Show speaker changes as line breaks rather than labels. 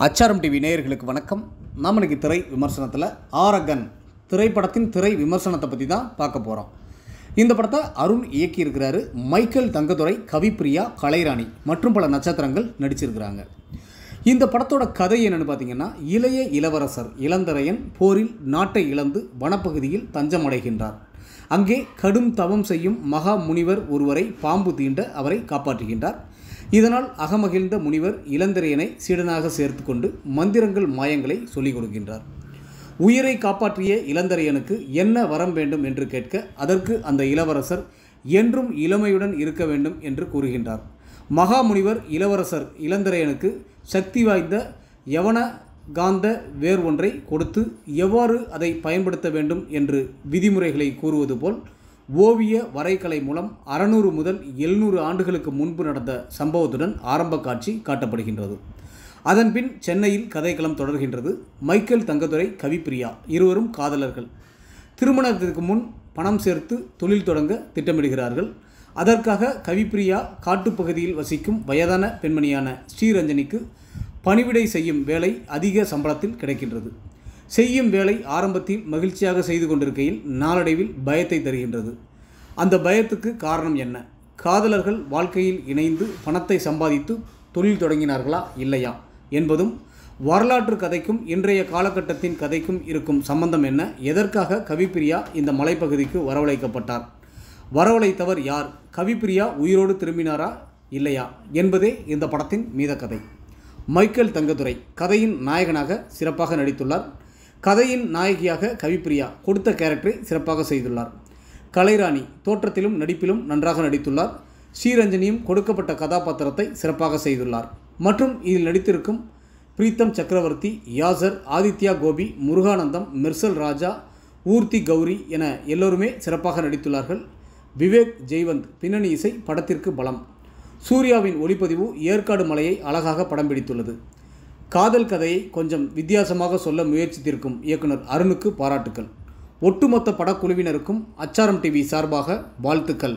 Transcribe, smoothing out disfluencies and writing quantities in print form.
அச்சாரம் டிவி நேயர்களுக்கு வணக்கம். நாம் இன்னைக்கு திரை விமர்சனத்தில் ஆரகன் திரைப்படத்தின் திரை விமர்சனத்தை பற்றி தான் பார்க்க போகிறோம். இந்த படத்தை அருண் இயக்கியிருக்கிறாரு. மைக்கேல் தங்கதுரை, கவிப்பிரியா, கலைராணி மற்றும் பல நட்சத்திரங்கள் நடிச்சிருக்கிறாங்க. இந்த படத்தோட கதை என்னென்னு பார்த்தீங்கன்னா, இளைய இளவரசர் இளந்திரையன் போரில் நாட்டை இழந்து வனப்பகுதியில் தஞ்சமடைகின்றார். அங்கே கடும் தவம் செய்யும் மகா முனிவர் ஒருவரை பாம்பு தீண்ட அவரை காப்பாற்றுகின்றார். இதனால் அகமகிழ்ந்த முனிவர் இளந்திரையனை சீடனாக சேர்த்து கொண்டு மந்திரங்கள் மாயங்களை சொல்லிக் கொடுக்கின்றார். உயிரை காப்பாற்றிய இளந்திரையனுக்கு என்ன வரம் வேண்டும் என்று கேட்க, அதற்கு அந்த இளவரசர் என்றும் இளமையுடன் இருக்க வேண்டும் என்று கூறுகின்றார். மகாமுனிவர் இளவரசர் இளந்திரையனுக்கு சக்தி வாய்ந்த யவன காந்த வேர் ஒன்றை கொடுத்து எவ்வாறு அதை பயன்படுத்த வேண்டும் என்று விதிமுறைகளை கூறுவது போல் ஓவிய வரைகலை மூலம் 600 முதல் 700 ஆண்டுகளுக்கு முன்பு நடந்த சம்பவத்துடன் ஆரம்ப காட்சி காட்டப்படுகின்றது. அதன்பின் சென்னையில் கதைக்களம் தொடர்கின்றது. மைக்கேல் தங்கதுரை, கவிப்பிரியா இருவரும் காதலர்கள். திருமணத்திற்கு முன் பணம் சேர்த்து தொழில் தொடங்க திட்டமிடுகிறார்கள். அதற்காக கவிப்பிரியா காட்டுப்பகுதியில் வசிக்கும் வயதான பெண்மணியான ஸ்ரீரஞ்சனிக்கு பணிவிடை செய்யும் வேலை அதிக சம்பளத்தில் கிடைக்கின்றது. செய்யும் வேலை ஆரம்பத்தில் மகிழ்ச்சியாக செய்து கொண்டிருக்கையில் நாளடைவில் பயத்தை தருகின்றது. அந்த பயத்துக்கு காரணம் என்ன? காதலர்கள் வாழ்க்கையில் இணைந்து பணத்தை சம்பாதித்து தொழில் தொடங்கினார்களா இல்லையா என்பதும், வரலாற்று கதைக்கும் இன்றைய காலகட்டத்தின் கதைக்கும் இருக்கும் சம்பந்தம் என்ன? எதற்காக கவிப்பிரியா இந்த மலைப்பகுதிக்கு வரவழைக்கப்பட்டார்? வரவழைத்தவர் யார்? கவிப்பிரியா உயிரோடு திரும்பினாரா இல்லையா என்பதே இந்த படத்தின் மீத கதை. மைக்கேல் தங்கதுரை கதையின் நாயகனாக சிறப்பாக நடித்துள்ளார். கதையின் நாயகியாக கவிப்பிரியா கொடுத்த கேரக்டரை சிறப்பாக செய்துள்ளார். கலைராணி தோற்றத்திலும் நடிப்பிலும் நன்றாக நடித்துள்ளார். ஸ்ரீரஞ்சனியும் கொடுக்கப்பட்ட கதாபாத்திரத்தை சிறப்பாக செய்துள்ளார். மற்றும் இதில் நடித்திருக்கும் பிரீத்தம் சக்கரவர்த்தி, யாசர், ஆதித்யா கோபி, முருகானந்தம், மெர்சல் ராஜா, ஊர்த்தி கௌரி என எல்லோருமே சிறப்பாக நடித்துள்ளார்கள். விவேக் ஜெய்வந்த் பின்னணி இசை படத்திற்கு பலம். சூர்யாவின் ஒளிப்பதிவு ஏற்காடு மலையை அழகாக படம் பிடித்துள்ளது. காதல் கதையை கொஞ்சம் வித்தியாசமாக சொல்ல முயற்சித்திருக்கும் இயக்குனர் அருணுக்கு பாராட்டுக்கள். ஒட்டுமொத்த படக்குழுவினருக்கும் அச்சாரம் டிவி சார்பாக வாழ்த்துக்கள்.